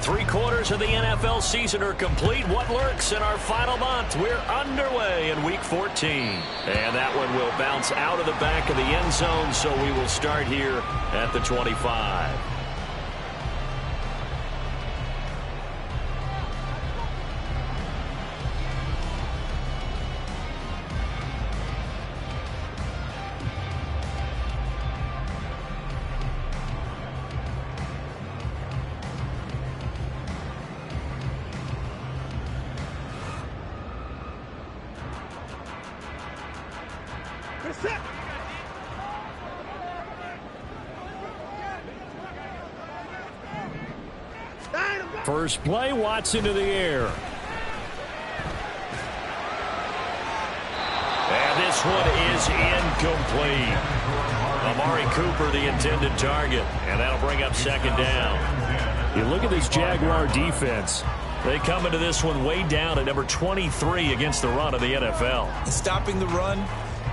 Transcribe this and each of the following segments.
3/4 of the NFL season are complete. What lurks in our final month? We're underway in Week 14. And that one will bounce out of the back of the end zone, so we will start here at the 25. First play, Watson to the air. And this one is incomplete. Amari Cooper, the intended target. And that'll bring up second down. You look at this Jaguar defense. They come into this one way down at number 23 against the run of the NFL. Stopping the run,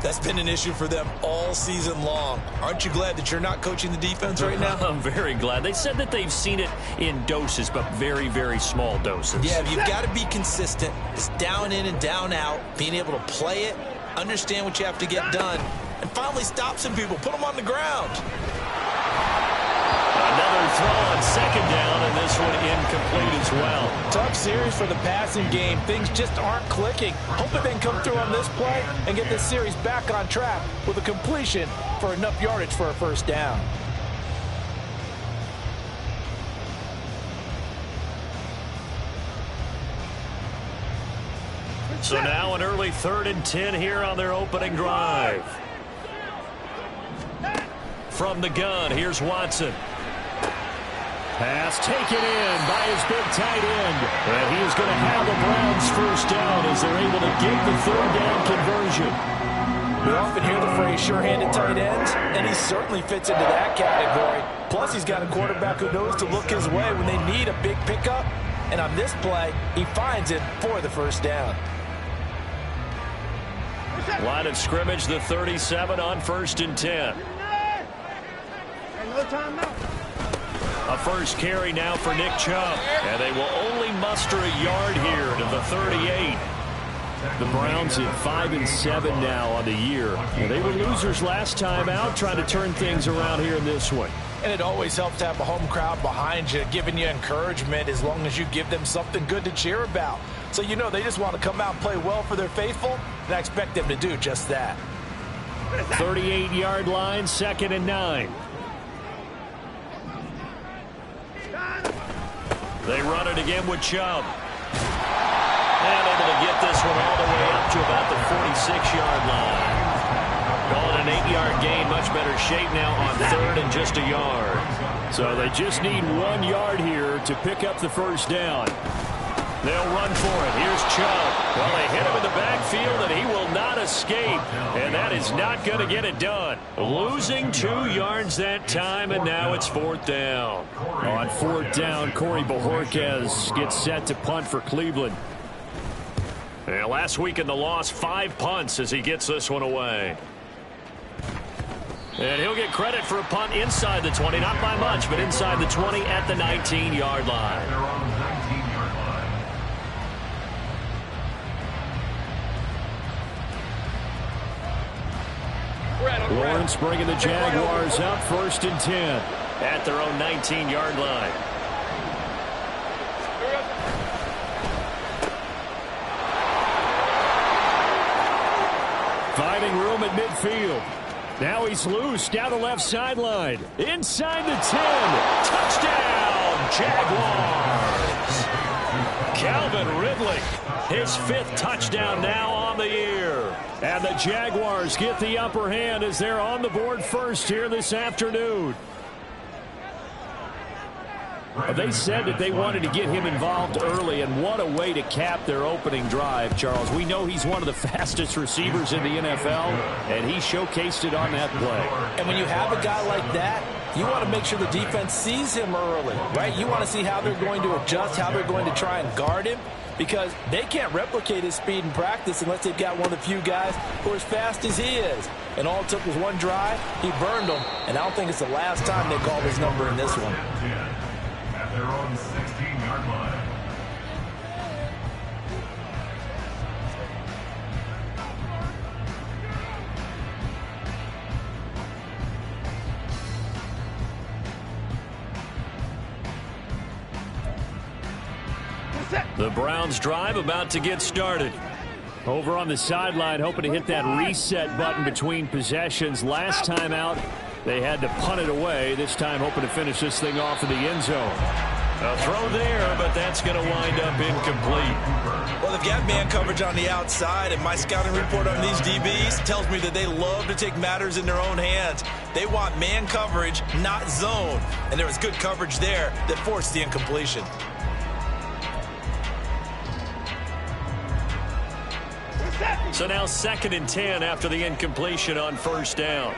that's been an issue for them all season long. Aren't you glad that you're not coaching the defense right now? I'm very glad. They said that they've seen it in doses, but very, very small doses. Yeah, you've got to be consistent. It's down in and down out, being able to play it, understand what you have to get done, and finally stop some people, put them on the ground. Another throw on second down, and this one incomplete as well. Tough series for the passing game. Things just aren't clicking. Hoping they can come through on this play and get this series back on track with a completion for enough yardage for a first down. So now an early 3rd and 10 here on their opening drive. From the gun, here's Watson. Pass taken in by his big tight end. And he is going to have the Browns first down as they're able to get the 3rd down conversion. We often hear the phrase sure-handed tight ends, and he certainly fits into that category. Plus, he's got a quarterback who knows to look his way when they need a big pickup. And on this play, he finds it for the first down. Line of scrimmage, the 37 on 1st and 10. No timeout. A first carry now for Nick Chubb. And they will only muster a yard here to the 38. The Browns at 5-7 now on the year. And they were losers last time out, trying to turn things around here in this one. And it always helps to have a home crowd behind you, giving you encouragement as long as you give them something good to cheer about. So you know they just want to come out and play well for their faithful, and I expect them to do just that. 38-yard line, 2nd and 9. They run it again with Chubb. And able to get this one all the way up to about the 46-yard line. Call it an 8-yard gain, much better shape now on 3rd and just a yard. So they just need 1 yard here to pick up the first down. They'll run for it. Here's Chubb. Well, they hit him in the backfield, and he will not escape. And that is not going to get it done. Losing 2 yards that time, and now it's 4th down. On 4th down, Corey Bojorquez gets set to punt for Cleveland. And last week in the loss, 5 punts as he gets this one away. And he'll get credit for a punt inside the 20, not by much, but inside the 20 at the 19-yard line. Lawrence bringing the Jaguars up 1st and 10 at their own 19-yard line. Finding room at midfield. Now he's loose down the left sideline. Inside the 10. Touchdown, Jaguars. Calvin Ridley, his 5th touchdown now on the year. And the Jaguars get the upper hand as they're on the board first here this afternoon. They said that they wanted to get him involved early, and what a way to cap their opening drive, Charles. We know he's one of the fastest receivers in the NFL, and he showcased it on that play. And when you have a guy like that, you want to make sure the defense sees him early, right? You want to see how they're going to adjust, how they're going to try and guard him, because they can't replicate his speed in practice unless they've got one of the few guys who are as fast as he is. And all it took was 1 drive. He burned them, and I don't think it's the last time they called his number in this one. at their own 16-yard line. The Browns drive about to get started. Over on the sideline, hoping to hit that reset button between possessions. Last time out, they had to punt it away. This time, hoping to finish this thing off in the end zone. A throw there, but that's going to wind up incomplete. Well, they've got man coverage on the outside, and my scouting report on these DBs tells me that they love to take matters in their own hands. They want man coverage, not zone. And there was good coverage there that forced the incompletion. So now 2nd and 10 after the incompletion on first down.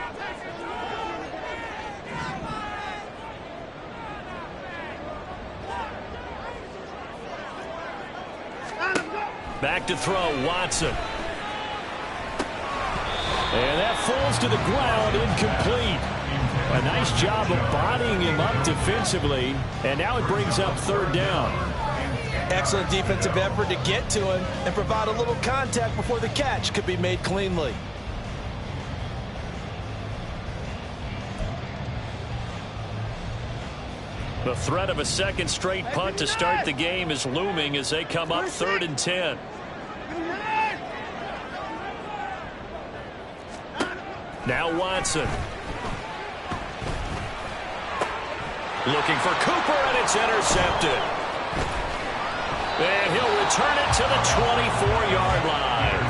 Back to throw, Watson. And that falls to the ground, incomplete. A nice job of bodying him up defensively. And now it brings up 3rd down. Excellent defensive effort to get to him and provide a little contact before the catch could be made cleanly. The threat of a second straight punt to start the game is looming as they come up 3rd and 10. Now Watson. Looking for Cooper, and it's intercepted. And he'll return it to the 24-yard line.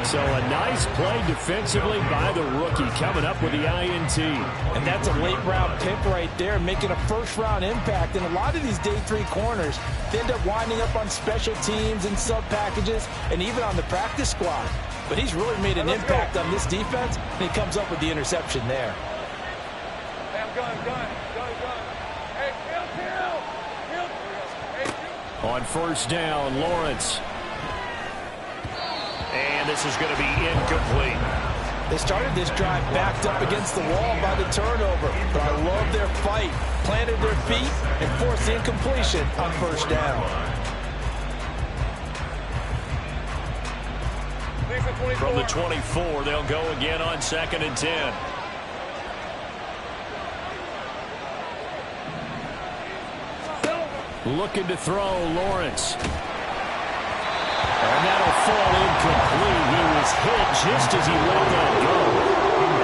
So a nice play defensively by the rookie, coming up with the INT. And that's a late-round pick right there, making a first-round impact. And a lot of these day 3 corners, they end up winding up on special teams and sub-packages and even on the practice squad. But he's really made an impact on this defense, and he comes up with the interception there. Hey, I'm going. Hey, Hill. On first down, Lawrence. And this is going to be incomplete. They started this drive backed up against the wall by the turnover, but I love their fight, planted their feet, and forced the incompletion on first down. From the 24, they'll go again on 2nd and 10. Looking to throw, Lawrence. And that'll fall incomplete. He was hit just as he let that go.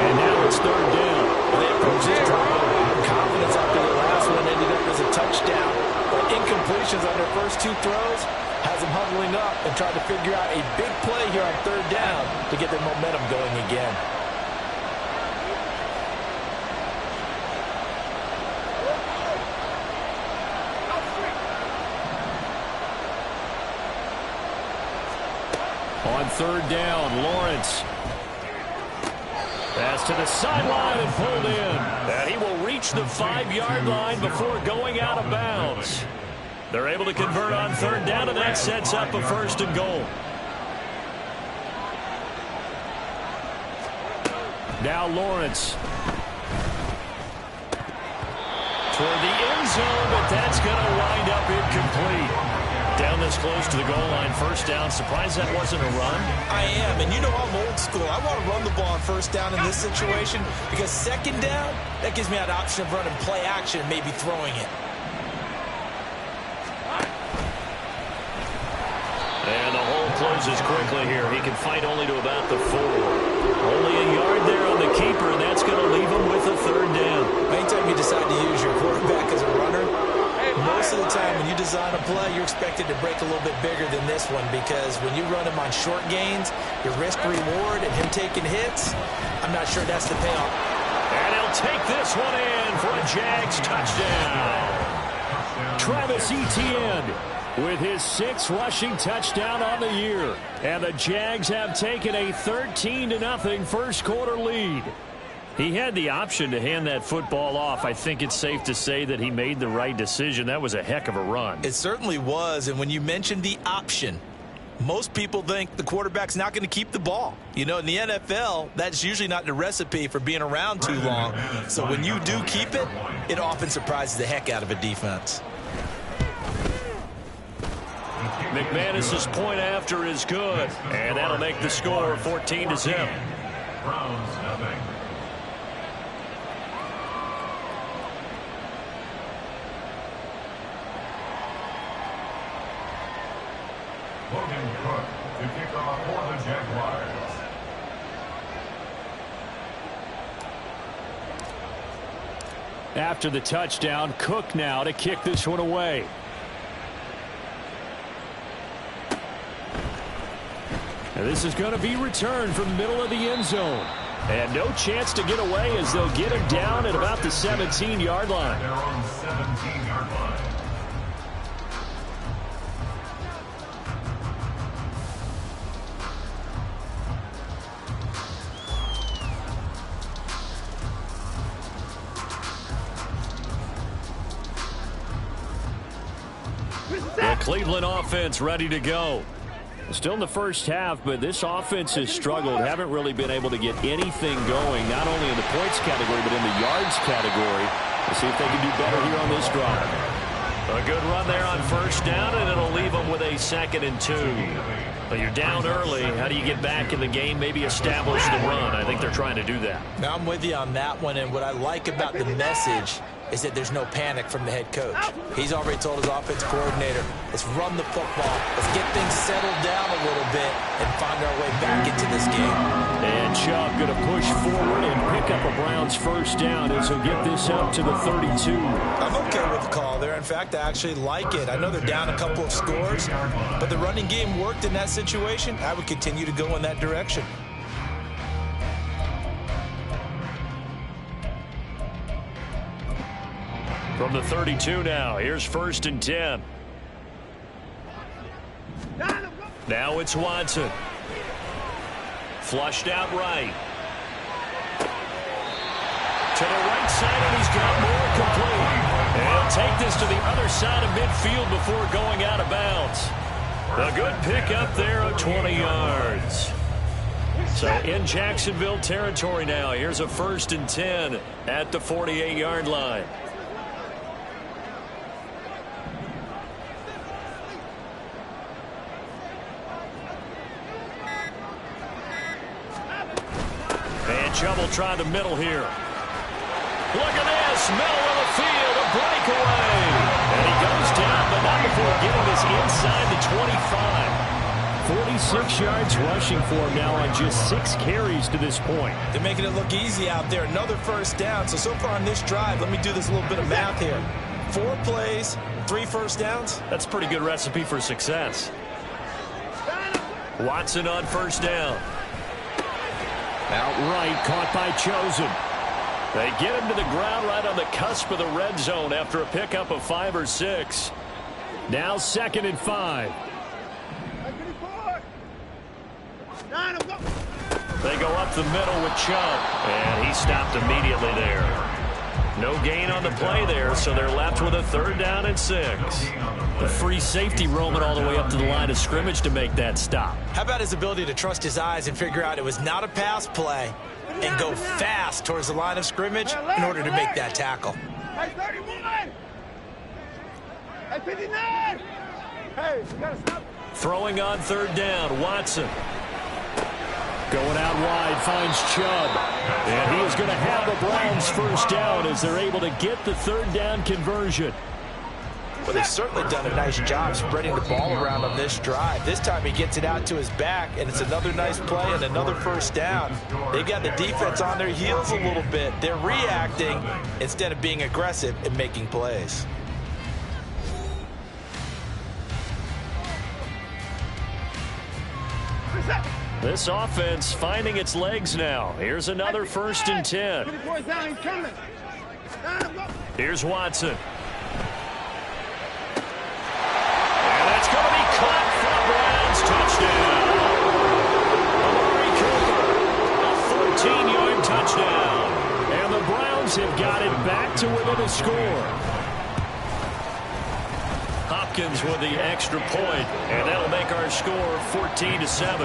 And now it's 3rd down. They approach this drive with a lot of confidence after the last one ended up as a touchdown. But incompletions on their first 2 throws has them huddling up and trying to figure out a big play here on 3rd down to get their momentum going again. On 3rd down, Lawrence. Pass to the sideline and pulled in. And he will reach the 5-yard line before going out of bounds. They're able to convert on 3rd down, and that sets up a 1st and goal. Now Lawrence. Toward the end zone, but that's going to wind up incomplete. Down this close to the goal line, 1st down. Surprised that wasn't a run? I am, and you know I'm old school. I want to run the ball on 1st down in this situation because 2nd down, that gives me that option of running play action and maybe throwing it. And the hole closes quickly here. He can fight only to about the 4. Only a yard there on the keeper, and that's going to leave him with a 3rd down. Anytime you decide to use your quarterback as a runner, most of the time when you design a play, you're expected to break a little bit bigger than this one because when you run him on short gains, your risk-reward and him taking hits, I'm not sure that's the payoff. And he'll take this one in for a Jags touchdown. Travis Etienne with his 6th rushing touchdown on the year. And the Jags have taken a 13-0 first quarter lead. He had the option to hand that football off. I think it's safe to say that he made the right decision. That was a heck of a run. It certainly was, and when you mentioned the option, Most people think the quarterback's not going to keep the ball. You know, in the NFL, that's usually not the recipe for being around too long. So when you do keep it, it often surprises the heck out of a defense. McManus's point after is good, and that'll make the score 14-0. Browns nothing. Logan Cook to kick off for the Jaguars. After the touchdown, Cook now to kick this one away. And this is going to be returned from the middle of the end zone. And no chance to get away as they'll get him down at about the 17-yard line. They're on 17-yard line. The Cleveland offense ready to go. Still in the first half, but this offense has struggled. Haven't really been able to get anything going, not only in the points category, but in the yards category. We'll see if they can do better here on this drive. A good run there on first down, and it'll leave them with a 2nd and 2. But you're down early. How do you get back in the game, maybe establish the run? I think they're trying to do that. Now, I'm with you on that one, and what I like about the message is that there's no panic from the head coach. He's already told his offense coordinator, let's run the football, let's get things settled down a little bit and find our way back into this game. And Chubb going to push forward and pick up a Browns first down as he'll get this up to the 32. I'm okay with the call there. In fact, I actually like it. I know they're down a couple of scores, but the running game worked in that situation. I would continue to go in that direction. From the 32 now, here's 1st and 10. Now it's Watson. Flushed out right. To the right side, and he's got more complete. And he'll take this to the other side of midfield before going out of bounds. A good pickup there of 20 yards. So in Jacksonville territory now, here's a 1st and 10 at the 48-yard line. Chubb will try the middle here. Look at this, middle of the field, a breakaway. And he goes down, but not before getting this inside the 25. 46 yards rushing for him now on just 6 carries to this point. They're making it look easy out there. Another first down. So far on this drive, let me do this little bit of math here. 4 plays, 3 first downs. That's a pretty good recipe for success. Watson on first down. Outright caught by Chosen. They get him to the ground right on the cusp of the red zone after a pickup of 5 or 6. Now 2nd and 5. They go up the middle with Chubb, and he stopped immediately there. No gain on the play there, so they're left with a 3rd down and 6. The free safety roaming all the way up to the line of scrimmage to make that stop. How about his ability to trust his eyes and figure out it was not a pass play and go fast towards the line of scrimmage in order to make that tackle? Hey, 31! Hey, 59! Hey, you gotta stop. Throwing on 3rd down, Watson. Going out wide, finds Chubb. And he is going to have the Browns first down as they're able to get the 3rd down conversion. Well, they've certainly done a nice job spreading the ball around on this drive. This time he gets it out to his back, and it's another nice play and another first down. They've got the defense on their heels a little bit. They're reacting instead of being aggressive and making plays. This offense finding its legs now. Here's another 1st and 10. Here's Watson. And that's going to be caught for Browns. Touchdown. Amari Cooper, a 14-yard touchdown. And the Browns have got it back to within a score. Hopkins with the extra point, and that'll make our score 14-7.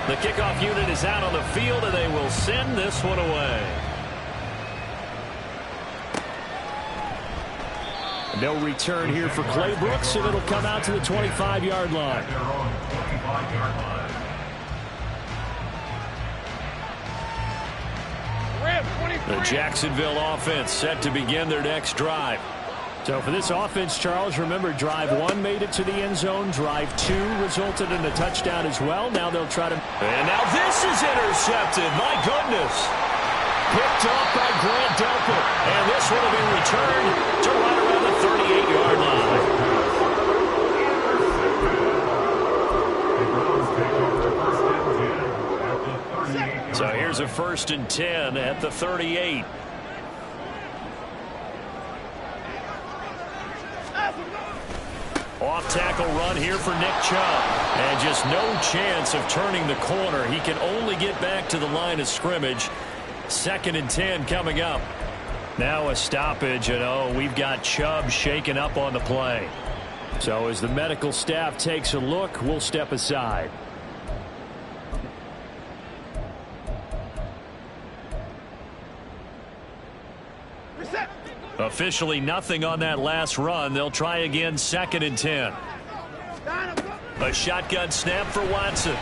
The kickoff unit is out on the field, and they will send this one away. No return here for Clay Brooks, and it'll come out to the 25-yard line. The Jacksonville offense set to begin their next drive. So for this offense, Charles, remember, drive 1 made it to the end zone. Drive 2 resulted in a touchdown as well. Now they'll try to... And now this is intercepted. My goodness. Picked off by Grant Delpit. And this one will be returned to right around the 38-yard line. So here's a 1st and 10 at the 38. Off-tackle run here for Nick Chubb. And just no chance of turning the corner. He can only get back to the line of scrimmage. 2nd and 10 coming up. Now a stoppage, and we've got Chubb shaken up on the play. So as the medical staff takes a look, we'll step aside. Officially nothing on that last run. They'll try again, 2nd and 10. A shotgun snap for Watson.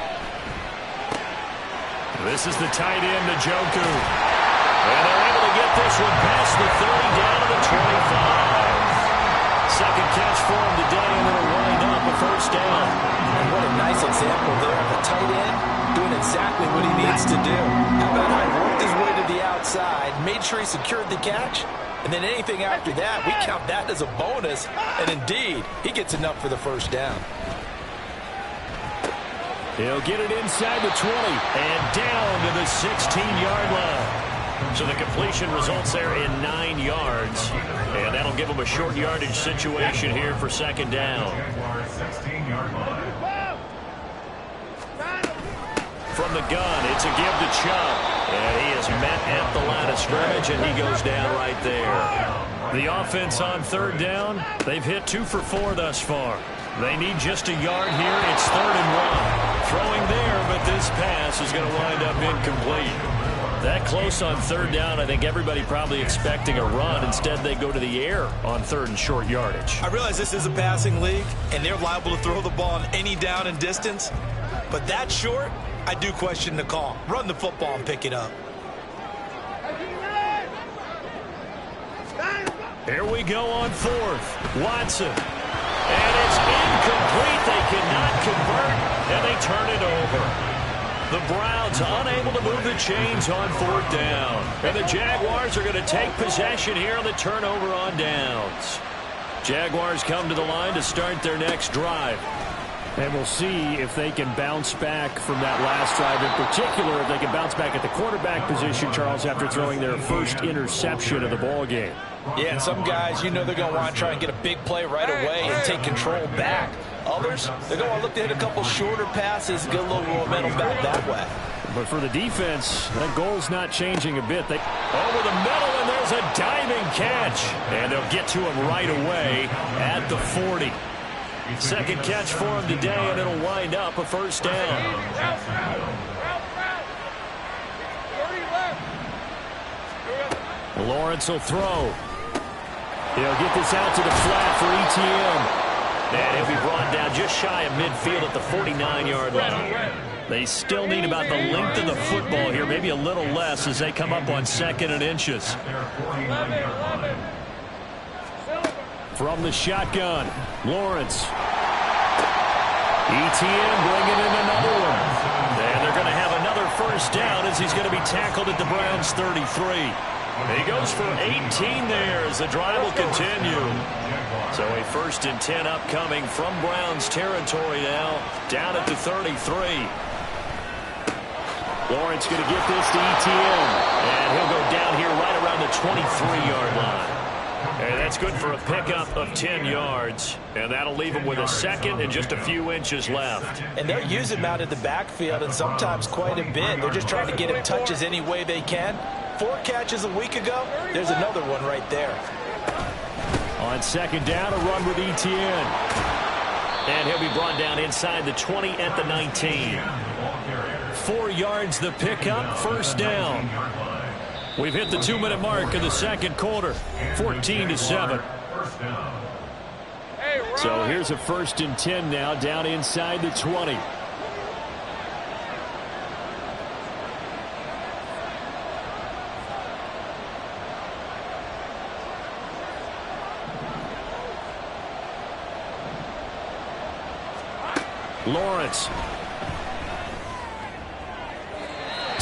This is the tight end, Njoku. And they're able to get this one past the 30 down to the 25. Second catch for him today, and it'll wind up a 1st down. And what a nice example there of a tight end doing exactly what he needs to do. How about how he worked his way to the outside, made sure he secured the catch, and then anything after that, we count that as a bonus. And indeed, he gets enough for the 1st down. He'll get it inside the 20 and down to the 16-yard line. So the completion results there in 9 yards. And that'll give him a short yardage situation here for 2nd down. From the gun, it's a give to Chubb. And he is met at the line of scrimmage, and he goes down right there. The offense on 3rd down, they've hit 2 for 4 thus far. They need just a yard here. It's 3rd and 1. Throwing there, but this pass is going to wind up incomplete. That close on 3rd down, I think everybody probably expecting a run. Instead, they go to the air on 3rd and short yardage. I realize this is a passing league, and they're liable to throw the ball on any down and distance. But that short, I do question the call. Run the football and pick it up. Here we go on 4th. Watson. And it's incomplete. They cannot convert, and they turn it over. The Browns unable to move the chains on 4th down. And the Jaguars are going to take possession here on the turnover on downs. Jaguars come to the line to start their next drive. And we'll see if they can bounce back from that last drive. In particular, if they can bounce back at the quarterback position, Charles, after throwing their first interception of the ball game. Yeah, and some guys, they're going to want to try and get a big play right away and take control back. Others, they're going to look to hit a couple shorter passes, get a little momentum back that way. But for the defense, that goal's not changing a bit. They over the middle, and there's a diving catch. And they'll get to him right away at the 40. 2nd catch for him today, and it'll wind up a 1st down. Lawrence will throw. He'll get this out to the flat for ETN. And he'll be brought down just shy of midfield at the 49-yard line. They still need about the length of the football here, maybe a little less as they come up on 2nd and inches. From the shotgun, Lawrence. ETN bringing in another one. And they're going to have another 1st down as he's going to be tackled at the Browns 33. He goes for 18 there as the drive will continue. So a 1st and 10 upcoming from Browns territory now, down at the 33. Lawrence going to get this to ETN. And he'll go down here right around the 23-yard line. And that's good for a pickup of 10 yards. And that'll leave them with a second and just a few inches left. And they'll use him out of the backfield and sometimes quite a bit. They're just trying to get him touches any way they can. 4 catches a week ago. There's another one right there. On second down, a run with Etienne. And he'll be brought down inside the 20 at the 19. 4 yards the pickup, first down. We've hit the 2-minute mark in the second quarter, 14-7. So here's a 1st and 10 now, down inside the 20. Lawrence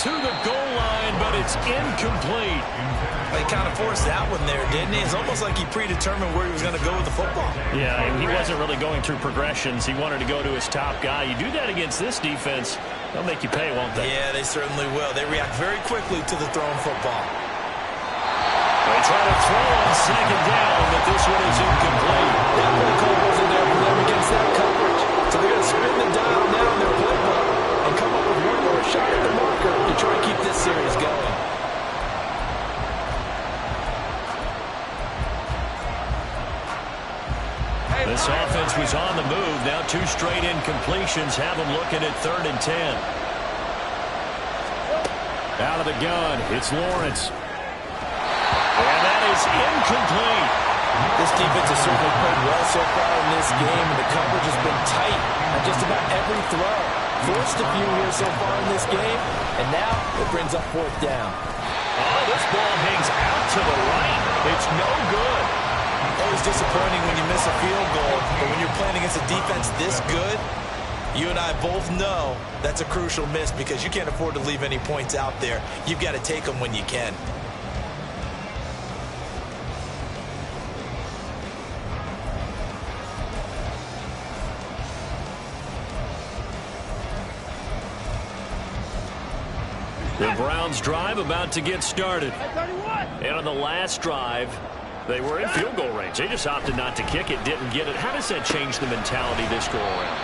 to the goal line, but it's incomplete. They kind of forced that one there, didn't he? It's almost like he predetermined where he was going to go with the football. Yeah, he wasn't really going through progressions. He wanted to go to his top guy. You do that against this defense, they'll make you pay, won't they? Yeah, they certainly will. They react very quickly to the thrown football. They try to throw on second down, but this one is incomplete. That play call wasn't there for them against that coverage. So they're going to spin the dial now in their playbook and come up with one more shot at the marker to try and keep this series going. This offense was on the move. Now 2 straight incompletions have them looking at 3rd and 10. Out of the gun, it's Lawrence. And that is incomplete. This defense has certainly played well so far in this game, and the coverage has been tight on just about every throw. Forced a few here so far in this game, and now it brings up 4th down. Oh, this ball hangs out to the right. It's no good. Always disappointing when you miss a field goal, but when you're playing against a defense this good, you and I both know that's a crucial miss because you can't afford to leave any points out there. You've got to take them when you can. The Browns drive about to get started. And on the last drive, they were in field goal range. They just opted not to kick it, didn't get it. How does that change the mentality this go around?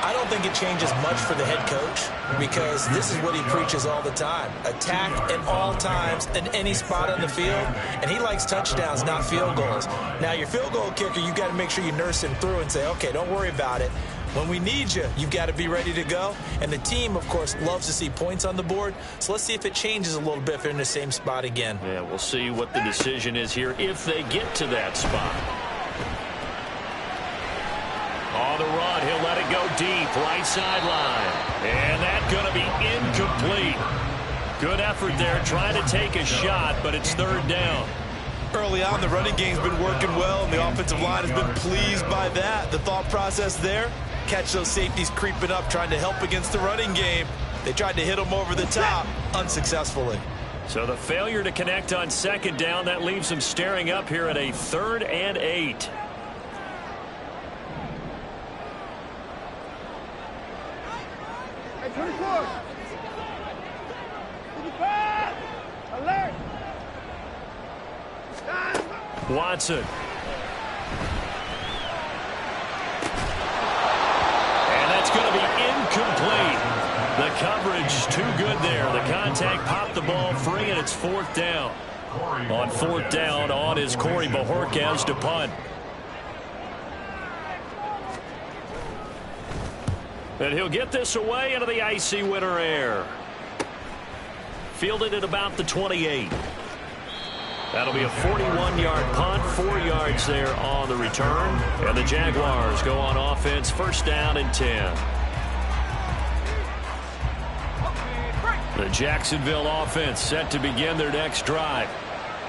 I don't think it changes much for the head coach because this is what he preaches all the time. Attack at all times in any spot on the field, and he likes touchdowns, not field goals. Now, your field goal kicker, you've got to make sure you nurse him through and say, okay, don't worry about it. When we need you, you've got to be ready to go. And the team, of course, loves to see points on the board. So let's see if it changes a little bit if they're in the same spot again. Yeah, we'll see what the decision is here if they get to that spot. On the run, he'll let it go deep, right sideline. And that's going to be incomplete. Good effort there, trying to take a shot, but it's 3rd down. Early on, the running game's been working well, and the offensive line has been pleased by that. The thought process there, catch those safeties creeping up, trying to help against the running game. They tried to hit them over the top, unsuccessfully. So the failure to connect on second down, that leaves them staring up here at a 3rd and 8. Hey, 24. 55. Alert. Watson. And that's going to be incomplete. The coverage too good there. The contact popped the ball free, and it's 4th down. On 4th down, on is Corey Bajorquez to punt. And he'll get this away into the icy winter air. Fielded at about the 28. That'll be a 41-yard punt, 4 yards there on the return. And the Jaguars go on offense, 1st down and 10. The Jacksonville offense set to begin their next drive.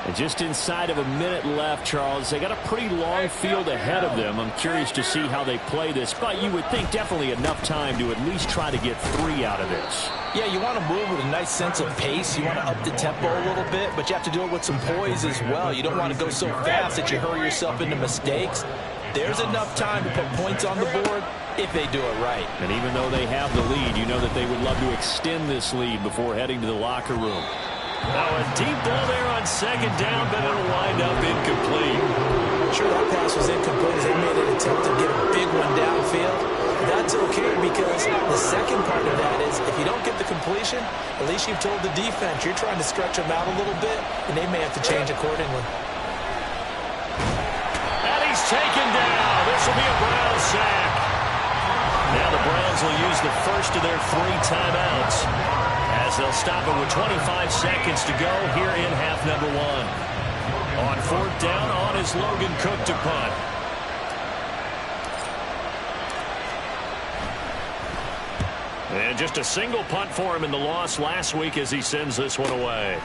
And just inside of a minute left, Charles. They got a pretty long field ahead of them. I'm curious to see how they play this, but you would think definitely enough time to at least try to get 3 out of this. Yeah, you want to move with a nice sense of pace. You want to up the tempo a little bit, but you have to do it with some poise as well. You don't want to go so fast that you hurry yourself into mistakes. There's enough time to put points on the board if they do it right. And even though they have the lead, you know that they would love to extend this lead before heading to the locker room. Now a deep ball there on second down, but it'll wind up incomplete. Sure, that pass was incomplete as they made an attempt to get a big one downfield. That's okay because the second part of that is if you don't get the completion, at least you've told the defense you're trying to stretch them out a little bit, and they may have to change accordingly. And he's taken down. This will be a Browns sack. Now the Browns will use the first of their 3 timeouts as they'll stop it with 25 seconds to go here in half number 1. On 4th down, on is Logan Cook to punt. And just a single punt for him in the loss last week as he sends this one away.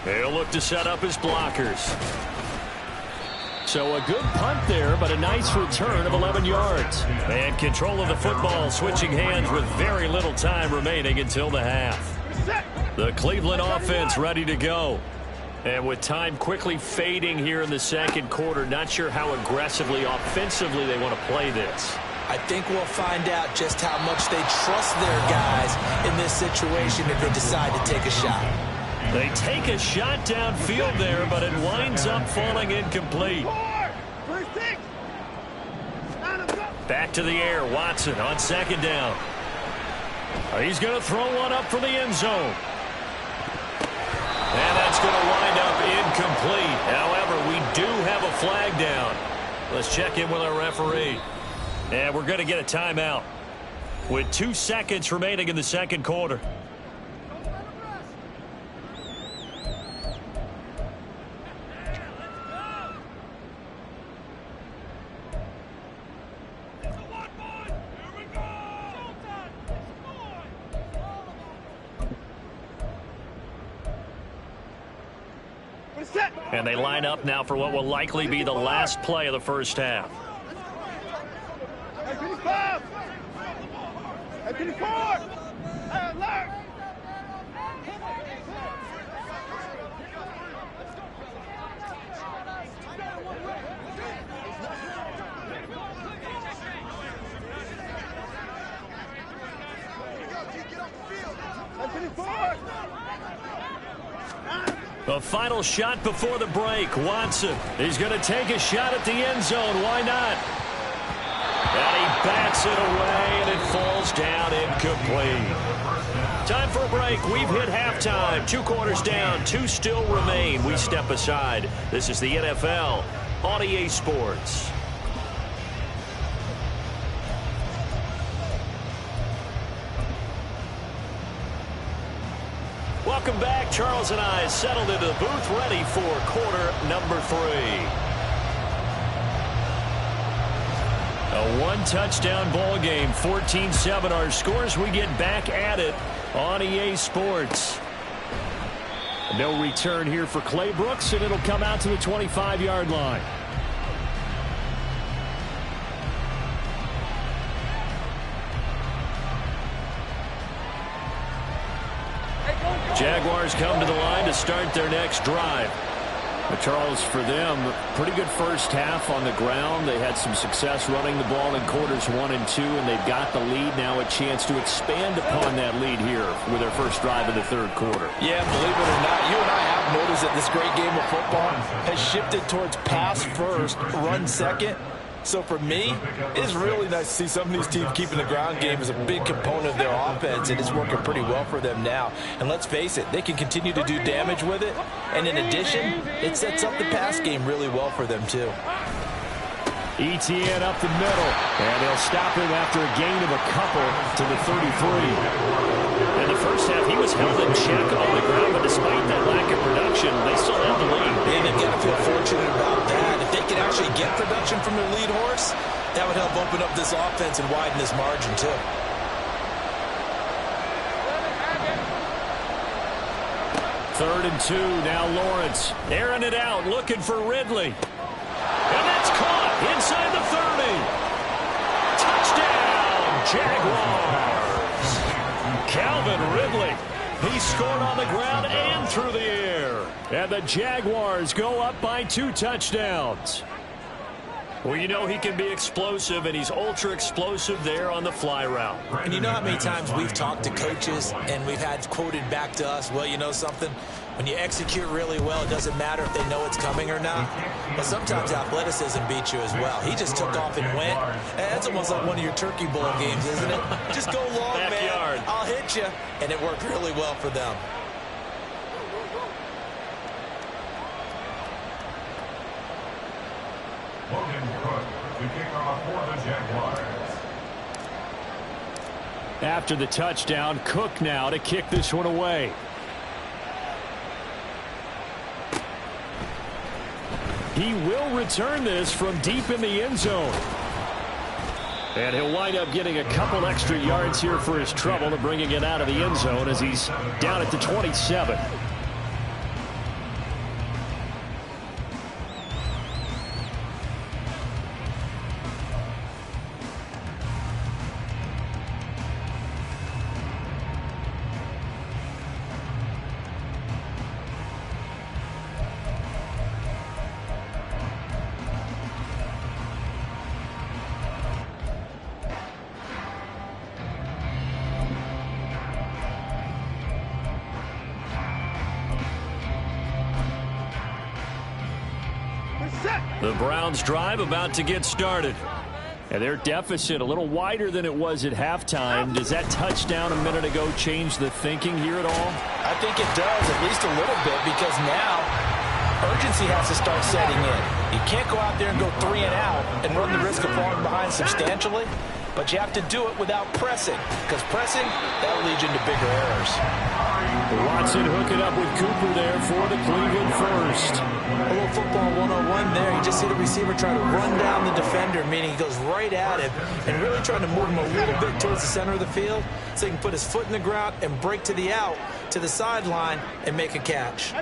He'll look to set up his blockers. So a good punt there, but a nice return of 11 yards. And control of the football switching hands with very little time remaining until the half. The Cleveland offense ready to go. And with time quickly fading here in the second quarter, not sure how aggressively, offensively they want to play this. I think we'll find out just how much they trust their guys in this situation if they decide to take a shot. They take a shot downfield there, but it winds up falling incomplete. Back to the air, Watson on second down. He's going to throw one up for the end zone. And that's going to wind up incomplete. However, we do have a flag down. Let's check in with our referee. And we're going to get a timeout with 2 seconds remaining in the second quarter. And they line up now for what will likely be the last play of the first half. The final shot before the break. Watson, he's going to take a shot at the end zone. Why not? And he bats it away, and it falls down incomplete. Time for a break. We've hit halftime. 2 quarters down. 2 still remain. We step aside. This is the NFL on EA Sports. Welcome back. Charles and I settled into the booth ready for quarter number 3. A 1-touchdown ball game, 14-7 our scores. We get back at it on EA Sports. No return here for Clay Brooks, and it'll come out to the 25-yard line. Jaguars come to the line to start their next drive. But Charles, for them, pretty good first half on the ground. They had some success running the ball in quarters 1 and 2, and they've got the lead now, a chance to expand upon that lead here with their first drive in the third quarter. Yeah, believe it or not, you and I have noticed that this great game of football has shifted towards pass first, run second. So for me, it is really nice to see some of these teams keeping the ground game as a big component of their offense, and it's working pretty well for them now. And let's face it, they can continue to do damage with it. And in addition, it sets up the pass game really well for them too. ETN up the middle, and they'll stop him after a gain of a couple to the 33. In the first half, he was held in check on the ground, but despite that lack of production, they still have the lead. And they've got to feel fortunate about that. If they can actually get production from their lead horse, that would help open up this offense and widen this margin too. Third and 2, now Lawrence. Airing it out, looking for Ridley. And that's caught inside the 30. Touchdown, Jaguars. Calvin Ridley. He scored on the ground and through the air. And the Jaguars go up by 2 touchdowns. Well, you know he can be explosive, and he's ultra explosive there on the fly route. And you know how many times we've talked to coaches and we've had quoted back to us, well, you know something? When you execute really well, it doesn't matter if they know it's coming or not. But sometimes athleticism beats you as well. He just took off and went. That's almost like one of your Turkey Bowl games, isn't it? Just go long, Backyard. man. I'll hit you. And it worked really well for them. To kick off for the Jaguars. After the touchdown, Cook now to kick this one away. He will return this from deep in the end zone. And he'll wind up getting a couple extra yards here for his trouble to bringing it out of the end zone as he's down at the 27. The Browns drive about to get started. And their deficit a little wider than it was at halftime. Does that touchdown a minute ago change the thinking here at all? I think it does, at least a little bit, because now urgency has to start setting in. You can't go out there and go 3 and out and run the risk of falling behind substantially, but you have to do it without pressing, because pressing, that'll lead you into bigger errors. Watson hooking up with Cooper there for the Cleveland first. A little football 101 there. You just see the receiver try to run down the defender, meaning he goes right at him and really trying to move him a little bit towards the center of the field so he can put his foot in the ground and break to the out, to the sideline, and make a catch.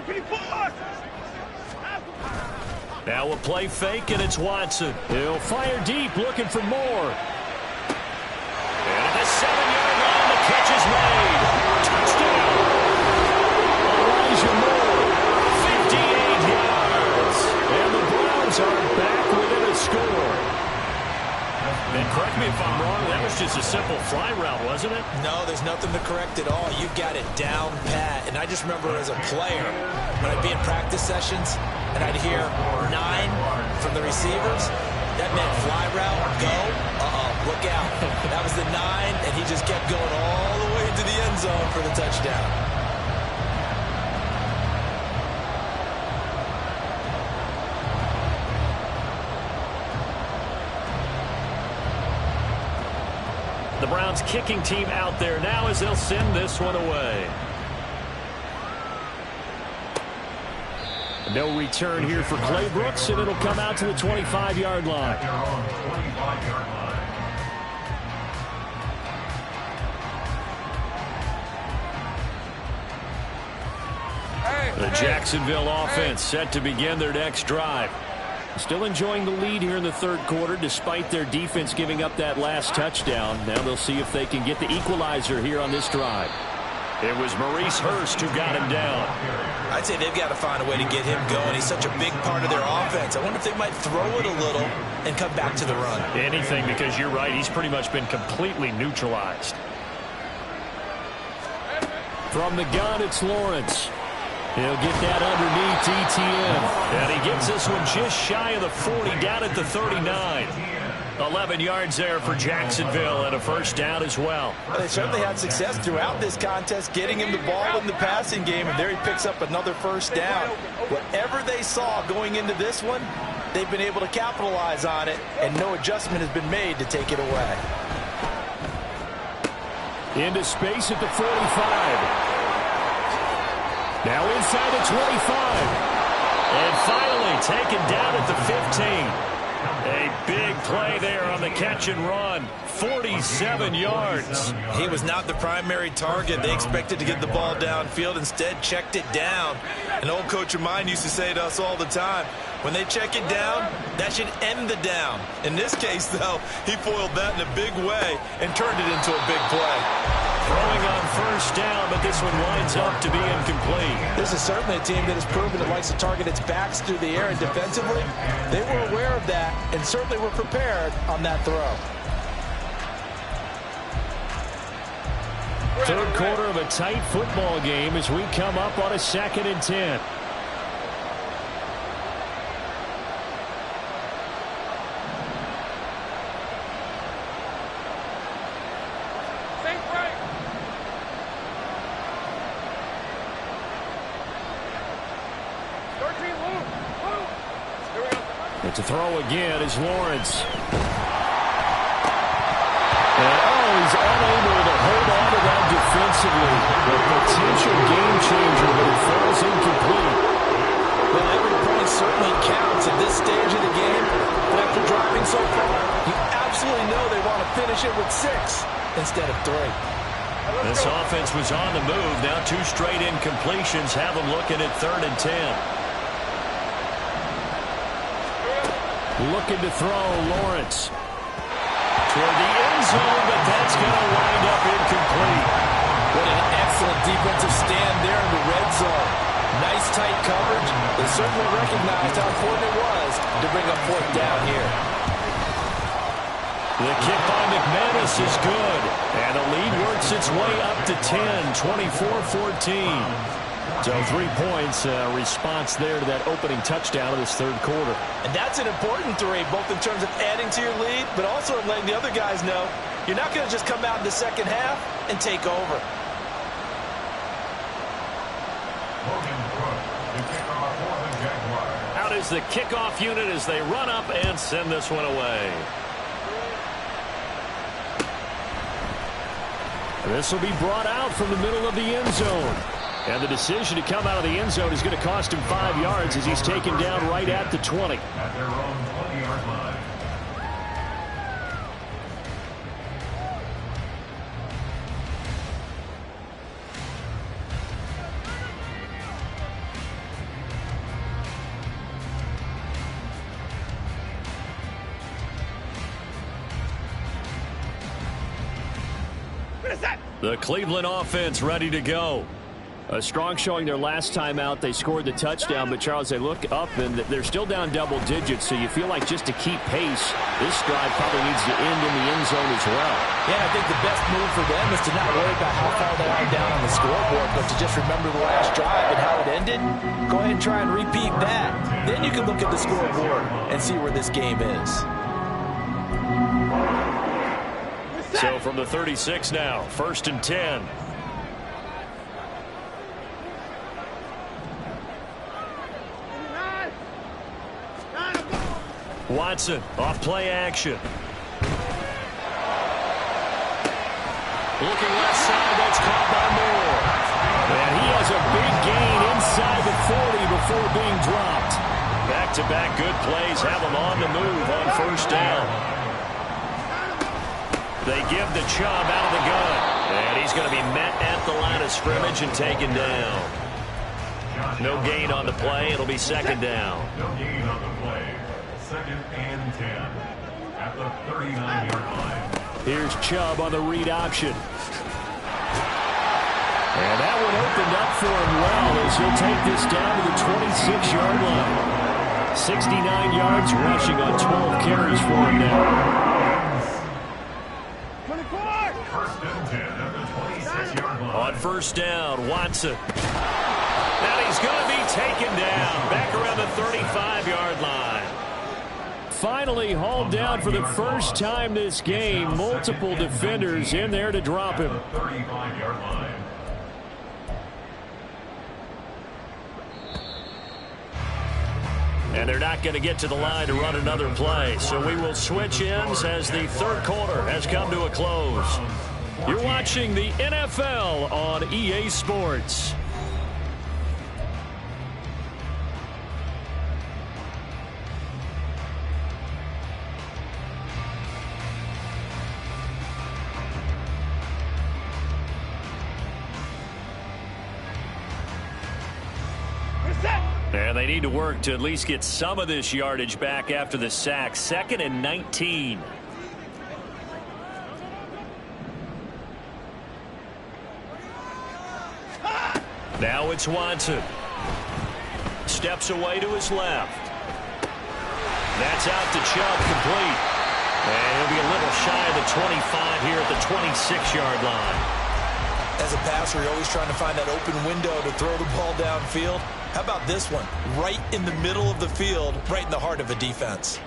Now a play fake, and it's Watson. He'll fire deep, looking for more. And at the 7-yard line, the catch is made. Touchdown! Elijah Moore, 58 yards. And the Browns are back within a score. And correct me if I'm wrong, that was just a simple fly route, wasn't it? No, there's nothing to correct at all. You've got it down pat. And I just remember as a player, when I'd be in practice sessions, and I'd hear 9 from the receivers, that meant fly route, go, look out. That was the 9, and he just kept going all the way to the end zone for the touchdown. The Browns kicking team out there now as they'll send this one away. No return here for Clay Brooks, and it'll come out to the 25-yard line. The Jacksonville offense set to begin their next drive. Still enjoying the lead here in the third quarter despite their defense giving up that last touchdown. Now they'll see if they can get the equalizer here on this drive. It was Maurice Hurst who got him down. I'd say they've got to find a way to get him going. He's such a big part of their offense. I wonder if they might throw it a little and come back to the run. Anything, because you're right. He's pretty much been completely neutralized. From the gun, it's Lawrence. He'll get that underneath ETN. And he gets this one just shy of the 40, down at the 39. 11 yards there for Jacksonville and a first down as well. They certainly had success throughout this contest getting him the ball in the passing game, and there he picks up another first down. Whatever they saw going into this one, they've been able to capitalize on it, and no adjustment has been made to take it away. Into space at the 45. Now inside the 25. And finally taken down at the 15. A big play there on the catch and run. 47 yards. He was not the primary target. They expected to get the ball downfield. Instead, checked it down. An old coach of mine used to say to us all the time, when they check it down, that should end the down. In this case, though, he foiled that in a big way and turned it into a big play. Throwing on first first down, but this one winds up to be incomplete. This is certainly a team that has proven it likes to target its backs through the air, and defensively, they were aware of that and certainly were prepared on that throw. Third quarter of a tight football game as we come up on a 2nd and 10. To throw again is Lawrence. And, he's unable to hold on to that defensively. A potential game changer, but it falls incomplete. Well, every point certainly counts at this stage of the game. But after driving so far, you absolutely know they want to finish it with 6 instead of 3. This offense was on the move. Now 2 straight incompletions have them looking at 3rd and 10. Looking to throw, Lawrence. Toward the end zone, but that's going to wind up incomplete. What an excellent defensive stand there in the red zone. Nice tight coverage. They certainly recognized how important it was to bring up 4th down here. The kick by McManus is good. And the lead works its way up to 10, 24-14. So 3 points, response there to that opening touchdown of this third quarter. And that's an important 3, both in terms of adding to your lead, but also in letting the other guys know you're not going to just come out in the second half and take over. Out is the kickoff unit as they run up and send this one away. This will be brought out from the middle of the end zone. And the decision to come out of the end zone is going to cost him 5 yards as he's taken down right at the 20. At their own 20-yard line. The Cleveland offense ready to go. A strong showing their last time out. They scored the touchdown, but Charles, they look up and they're still down double digits, so you feel like just to keep pace, this drive probably needs to end in the end zone as well. Yeah, I think the best move for them is to not worry about how far they are down on the scoreboard, but to just remember the last drive and how it ended. Go ahead and try and repeat that. Then you can look at the scoreboard and see where this game is. So from the 36 now, 1st and 10. Watson, off play action. Looking left side, that's caught by Moore. And he has a big gain inside the 40 before being dropped. Back-to-back good plays have him on the move on 1st down. They give the Chubb out of the gun. And he's going to be met at the line of scrimmage and taken down. No gain on the play. It'll be 2nd down. No gain on the play. 2nd and 10 at the 39-yard line. Here's Chubb on the read option. And that one opened up for him well as he'll take this down to the 26-yard line. 69 yards rushing on 12 carries for him now. 24! 1st and 10 at the 26-yard line. On 1st down, Watson. And he's going to be taken down back around the 35-yard line. Finally hauled down for the first time this game. Multiple defenders in there to drop him. 35-yard line. And they're not going to get to the line to run another play. So we will switch ends as the third quarter has come to a close. You're watching the NFL on EA Sports. And they need to work to at least get some of this yardage back after the sack. 2nd and 19. Now it's Watson. Steps away to his left. That's out to Chubb, complete. And he'll be a little shy of the 25 here at the 26-yard line. As a passer, you're always trying to find that open window to throw the ball downfield. How about this one? Right in the middle of the field, right in the heart of a defense.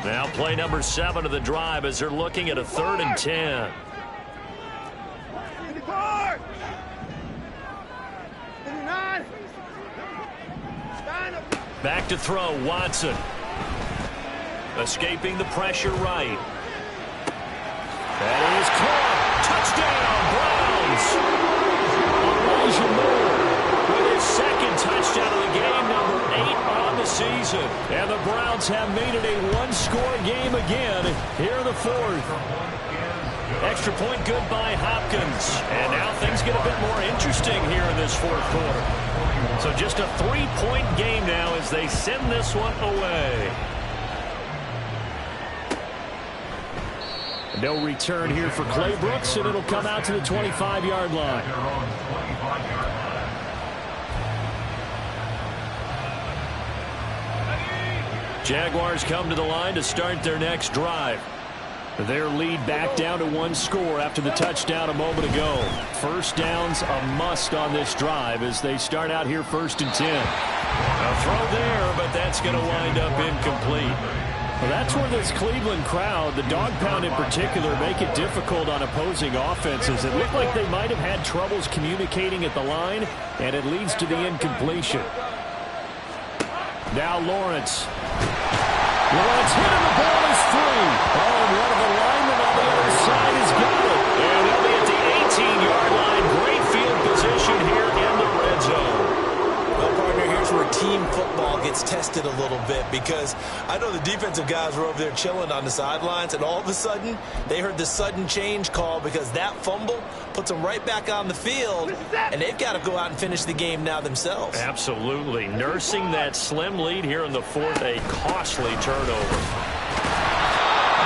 Now play number 7 of the drive as they're looking at a 3rd and 10. Back to throw, Watson. Escaping the pressure right. That is caught. Touchdown, Browns. Elijah Moore with his 2nd touchdown of the game, number 8 on the season. And the Browns have made it a 1-score game again here in the 4th. Extra point good by Hopkins. And now things get a bit more interesting here in this 4th quarter. So just a 3-point game now as they send this one away. No return here for Clay Brooks, and it'll come out to the 25-yard line. Jaguars come to the line to start their next drive. Their lead back down to 1 score after the touchdown a moment ago. First down's a must on this drive as they start out here 1st and 10. A throw there, but that's going to wind up incomplete. Well, that's where this Cleveland crowd, the dog pound in particular, make it difficult on opposing offenses. It looked like they might have had troubles communicating at the line, and it leads to the incompletion. Now Lawrence. Lawrence hitting the ball is 3. Oh, and one of the linemen on the other side has got it. And they'll be at the 18-yard line. Great field position here in the red zone. Well, partner, here's where team football gets tested a little bit, because I know the defensive guys were over there chilling on the sidelines, and all of a sudden they heard the sudden change call because that fumble puts them right back on the field, and they've got to go out and finish the game now themselves. Absolutely. Nursing that slim lead here in the 4th, a costly turnover.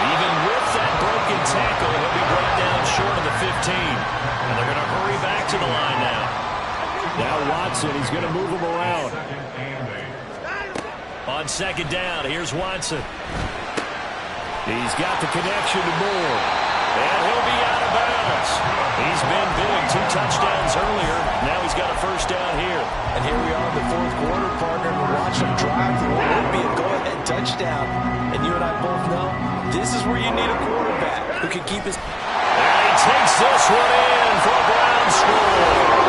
Even with that broken tackle, he'll be brought down short of the 15. And they're going to hurry back to the line now. Now Watson, he's going to move him around. On 2nd down, here's Watson. He's got the connection to Moore. And he'll be out of bounds. He's been big. 2 touchdowns earlier. Now he's got a 1st down here. And here we are in the 4th quarter, partner. We're watching them drive for what would be a go-ahead touchdown. And you and I both know this is where you need a quarterback who can keep his... And he takes this one in for a Browns score.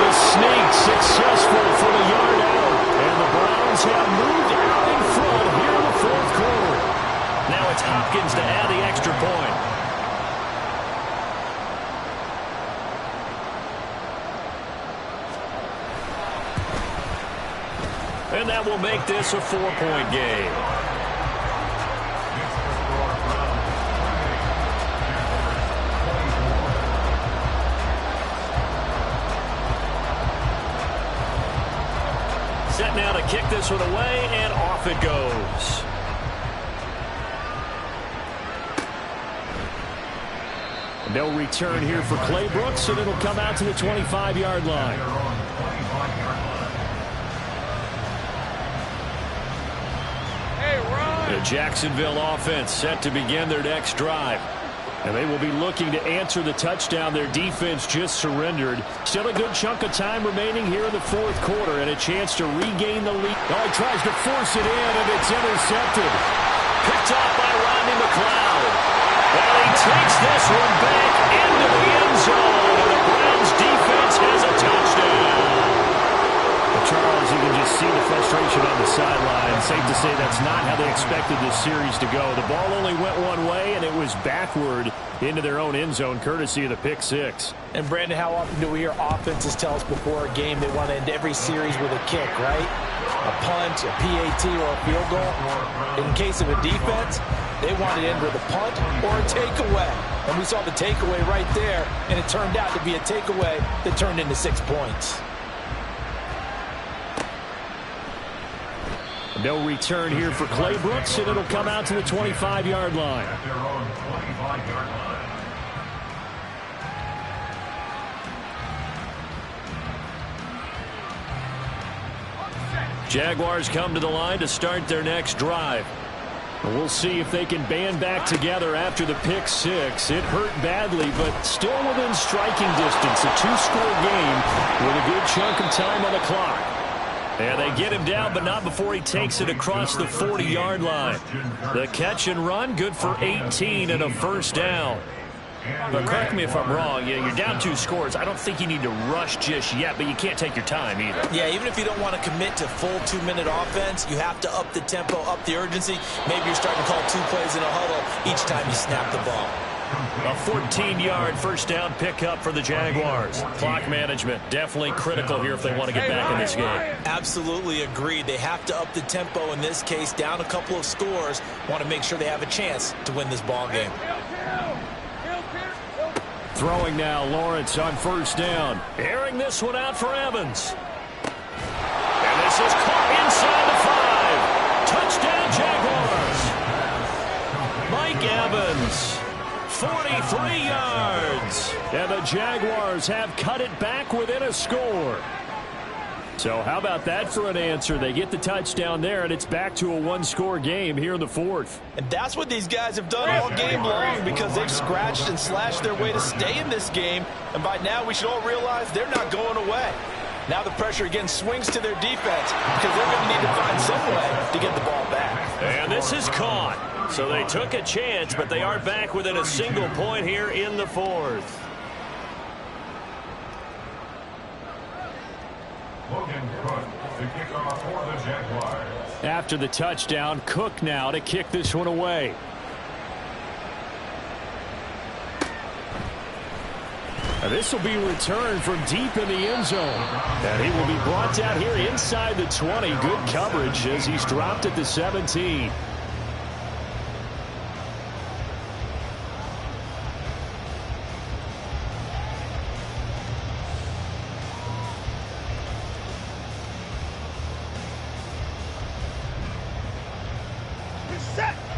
The sneak successful from a yard out. And the Browns have moved out in front here in the 4th quarter. Now it's Hopkins to add the extra point. And that will make this a 4-point game. Set now to kick this one away, and off it goes. No return here for Clay Brooks, and it'll come out to the 25-yard line. The Jacksonville offense set to begin their next drive. And they will be looking to answer the touchdown their defense just surrendered. Still a good chunk of time remaining here in the 4th quarter and a chance to regain the lead. Oh, he tries to force it in, and it's intercepted. Picked off by Rodney McLeod. And he takes this one back into the end zone. And the Browns defense has a touchdown. Charles, you can just see the frustration on the sideline. Safe to say that's not how they expected this series to go. The ball only went one way, and it was backward into their own end zone, courtesy of the pick 6. And, Brandon, how often do we hear offenses tell us before a game they want to end every series with a kick, right? A punt, a PAT, or a field goal. In case of a defense, they want to end with a punt or a takeaway. And we saw the takeaway right there, and it turned out to be a takeaway that turned into 6 points. No return here for Clay Brooks, and it'll come out to the 25-yard line. Jaguars come to the line to start their next drive. We'll see if they can band back together after the pick six. It hurt badly, but still within striking distance. A two-score game with a good chunk of time on the clock. And they get him down, but not before he takes it across the 40-yard line. The catch and run, good for 18 and a first down. But correct me if I'm wrong, you're down 2 scores. I don't think you need to rush just yet, but you can't take your time either. Yeah, even if you don't want to commit to full 2-minute offense, you have to up the tempo, up the urgency. Maybe you're starting to call 2 plays in a huddle each time you snap the ball. A 14-yard first down pickup for the Jaguars. Clock management definitely critical here if they want to get back in this game. Absolutely agreed. They have to up the tempo in this case, down a couple of scores. Want to make sure they have a chance to win this ball game. Throwing now, Lawrence on first down. Airing this one out for Evans. And this is caught inside the 5. Touchdown, Jaguars. Mike Evans, 43 yards. And the Jaguars have cut it back within a score. So how about that for an answer? They get the touchdown there, and it's back to a 1-score game here in the 4th. And that's what these guys have done all game long because they've scratched and slashed their way to stay in this game. And by now, we should all realize they're not going away. Now the pressure again swings to their defense because they're going to need to find some way to get the ball back. And this is caught. So they took a chance, but they are back within a single point here in the 4th. After the touchdown, Cook now to kick this one away. And this will be returned from deep in the end zone. And he will be brought down here inside the 20. Good coverage as he's dropped at the 17.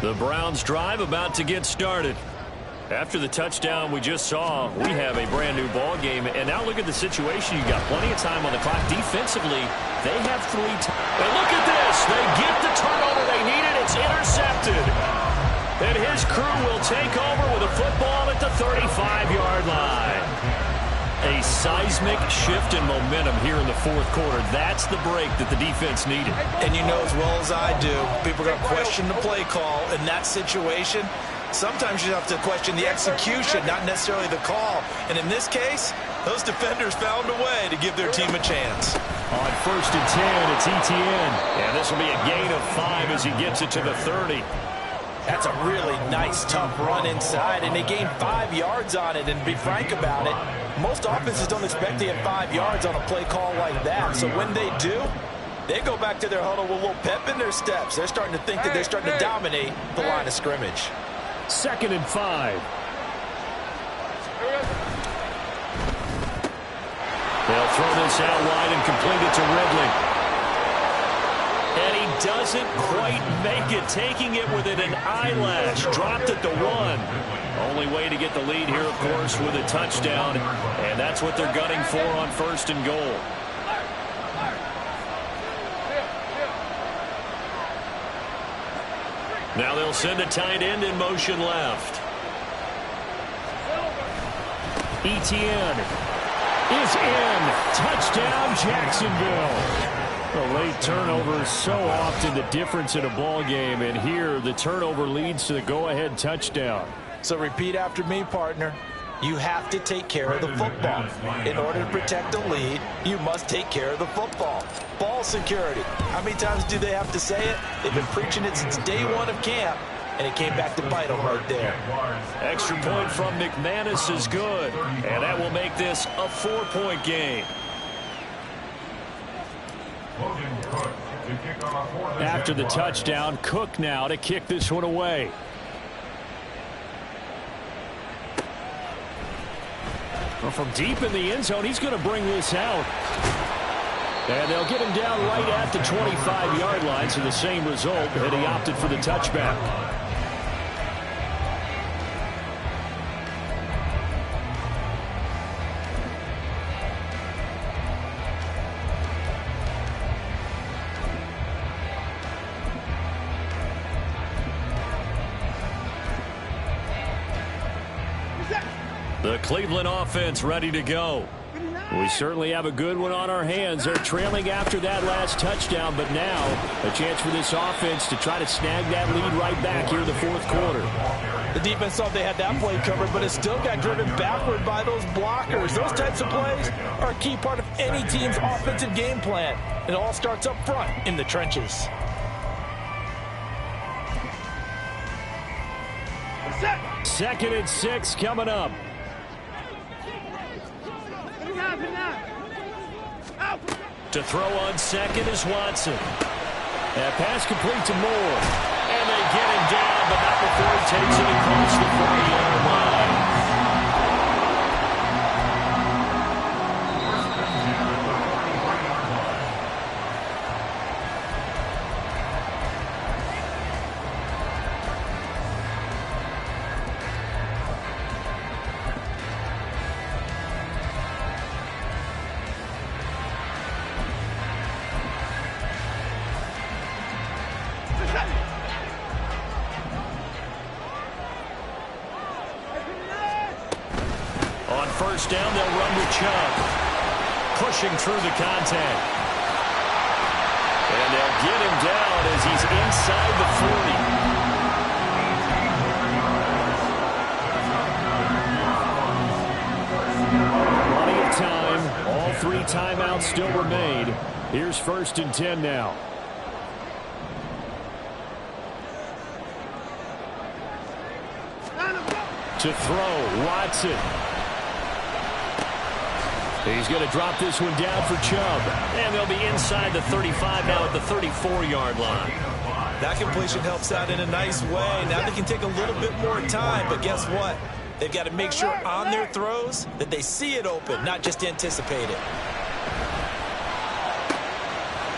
The Browns drive about to get started. After the touchdown we just saw, we have a brand new ball game. And now look at the situation. You got plenty of time on the clock. Defensively, they have 3 times. And look at this. They get the turnover they needed. It's intercepted. And his crew will take over with a football at the 35-yard line. A seismic shift in momentum here in the 4th quarter. That's the break that the defense needed. And you know as well as I do, people are going to question the play call in that situation. Sometimes you have to question the execution, not necessarily the call. And in this case, those defenders found a way to give their team a chance. On 1st and 10, it's Etienne. And this will be a gain of 5 as he gets it to the 30. That's a really nice, tough run inside, and they gained 5 yards on it. And to be frank about it, most offenses don't expect to get 5 yards on a play call like that. So when they do, they go back to their huddle with a little pep in their steps. They're starting to think that they're starting to dominate the line of scrimmage. 2nd and 5. They'll throw this out wide and complete it to Ridley. And he doesn't quite make it, taking it within an eyelash. Dropped at the 1. Only way to get the lead here, of course, with a touchdown. And that's what they're gunning for on 1st and goal. Now they'll send a tight end in motion left. Etienne is in. Touchdown, Jacksonville. A late turnover is so often the difference in a ball game, and here the turnover leads to the go-ahead touchdown. So repeat after me, partner. You have to take care of the football. In order to protect the lead, you must take care of the football. Ball security. How many times do they have to say it? They've been preaching it since day 1 of camp, and it came back to bite them right there. Extra point from McManus is good, and that will make this a 4-point game. After the touchdown, Cook now to kick this one away. Well, from deep in the end zone, he's going to bring this out. And they'll get him down right at the 25-yard line, so the same result, and he opted for the touchback. The Cleveland offense ready to go. We certainly have a good one on our hands. They're trailing after that last touchdown, but now a chance for this offense to try to snag that lead right back here in the fourth quarter. The defense thought they had that play covered, but it still got driven backward by those blockers. Those types of plays are a key part of any team's offensive game plan. It all starts up front in the trenches. Second and 6 coming up. To throw on second is Watson. That pass complete to Moore. And they get him down, but not before he takes it across the 40-yard line. First down, they'll run with Chubb. Pushing through the contact. And they'll get him down as he's inside the 40. Plenty of time. All 3 timeouts still remain. Here's first and 10 now. To throw, Watson. He's going to drop this one down for Chubb. And they'll be inside the 35 now at the 34-yard line. That completion helps out in a nice way. Now they can take a little bit more time, but guess what? They've got to make sure on their throws that they see it open, not just anticipate it.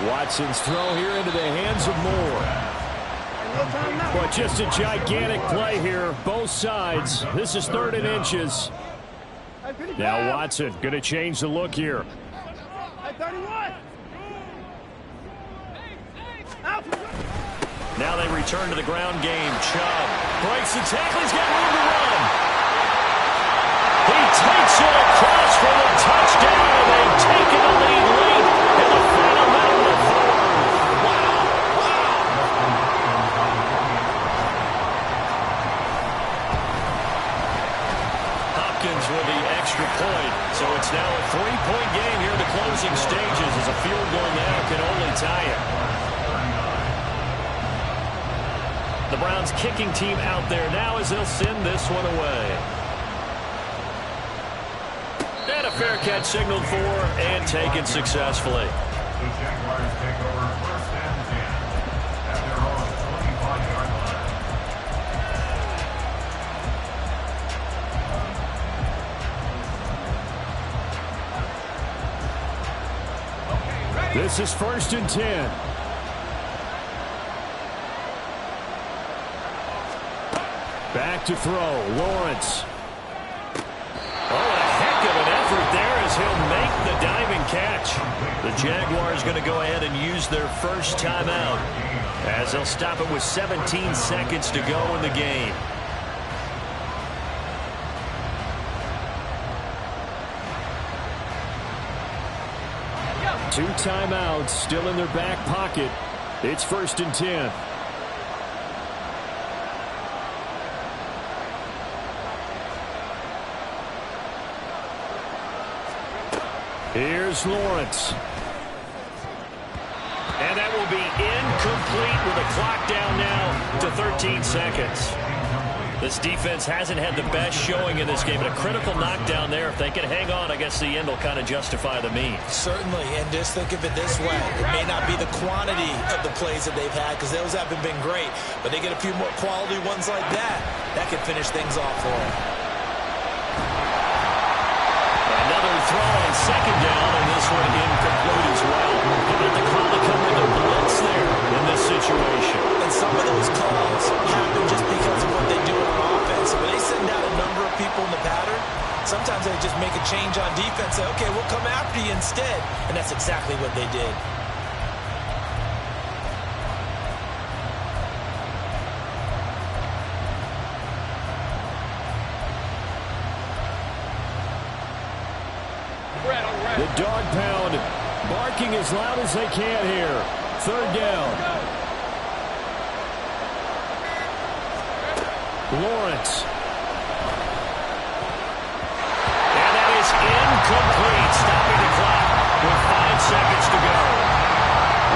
Watson's throw here into the hands of Moore. But just a gigantic play here, both sides. This is 3rd and inches. Now Watson going to change the look here. Now they return to the ground game. Chubb breaks the tackle. He's got room to run. He takes it across for the touchdown, and they've taken the lead late in the final minute of the 4th. Hopkins with the extra point. So it's now a 3-point game here in the closing stages as a field goal now can only tie it. The Browns kicking team out there now as they'll send this one away. And a fair catch signaled for and taken successfully. The Jaguars take over first and 10 at their own 25-yard line. This is first and 10. Back to throw, Lawrence. Oh, a heck of an effort there as he'll make the diving catch. The Jaguars going to go ahead and use their first timeout as they'll stop it with 17 seconds to go in the game. Two timeouts still in their back pocket. It's first and 10. Here's Lawrence. And that will be incomplete with the clock down now to 13 seconds. This defense hasn't had the best showing in this game, but a critical knockdown there. If they can hang on, I guess the end will kind of justify the means. Certainly, and just think of it this way. It may not be the quantity of the plays that they've had because those haven't been great, but they get a few more quality ones like that. That could finish things off for them. Another throw on second down, and this one incomplete as well. How about the call to come with a blitz there in this situation? And some of those calls happen just because of what they do on offense. When they send out a number of people in the pattern, sometimes they just make a change on defense, say, okay, we'll come after you instead. And that's exactly what they did. The dog pound barking as loud as they can here. Third down. Lawrence. And that is incomplete. Stopping the clock with 5 seconds to go.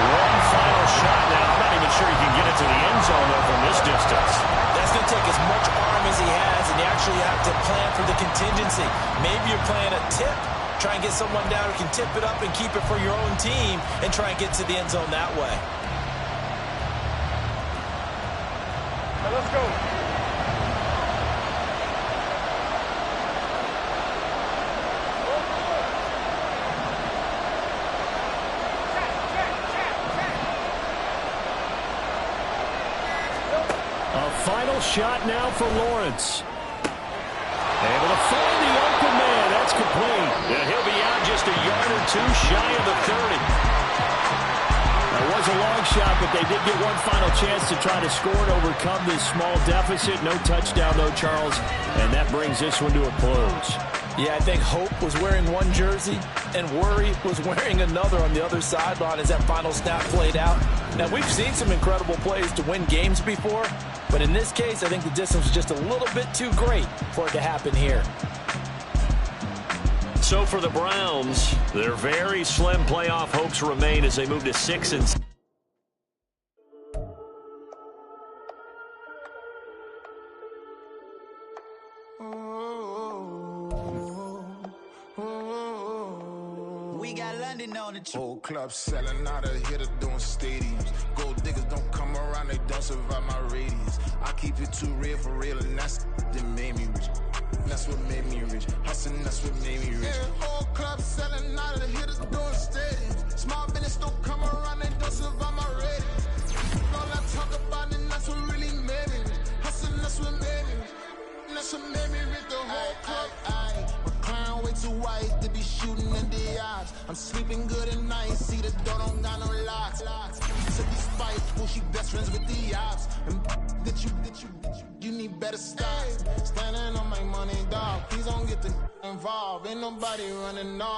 One final shot now. I'm not even sure he can get it to the end zone though from this distance. That's going to take as much arm as he has, and you actually have to plan for the contingency. Maybe you're playing a tip. Try and get someone down who can tip it up and keep it for your own team and try and get to the end zone that way. Let's go. A final shot now for Lawrence. Able to find the open man. That's complete. And he'll be out just a yard or two shy of the 30. That was a long shot, but they did get one final chance to try to score and overcome this small deficit. No touchdown, though, Charles. And that brings this one to a close. Yeah, I think Hope was wearing one jersey and Worry was wearing another on the other sideline as that final snap played out. Now, we've seen some incredible plays to win games before, but in this case, I think the distance was just a little bit too great for it to happen here. So for the Browns, their very slim playoff hopes remain as they move to 6-6. We got London on the trip. Whole club selling out of here to doing stadiums. Gold diggers don't come around, they don't survive my radius. I keep it too real for real, and that's that made me rich. That's what made me rich. Hustling, that's what made me rich. Yeah, whole club selling out of here to doing stadiums. Small business don't come around, they don't survive my radius. All I talk about it, that's what really made me rich. Hustling, that's what made me rich. That's what made me rich. The whole club. My crown way too white to be shooting in the eyes. I'm sleeping good at night. See the door don't got no locks. To be spiteful, she best friends with the ops. And you need better stocks. Standing on my money, dog. Please don't get the involved. Ain't nobody running off.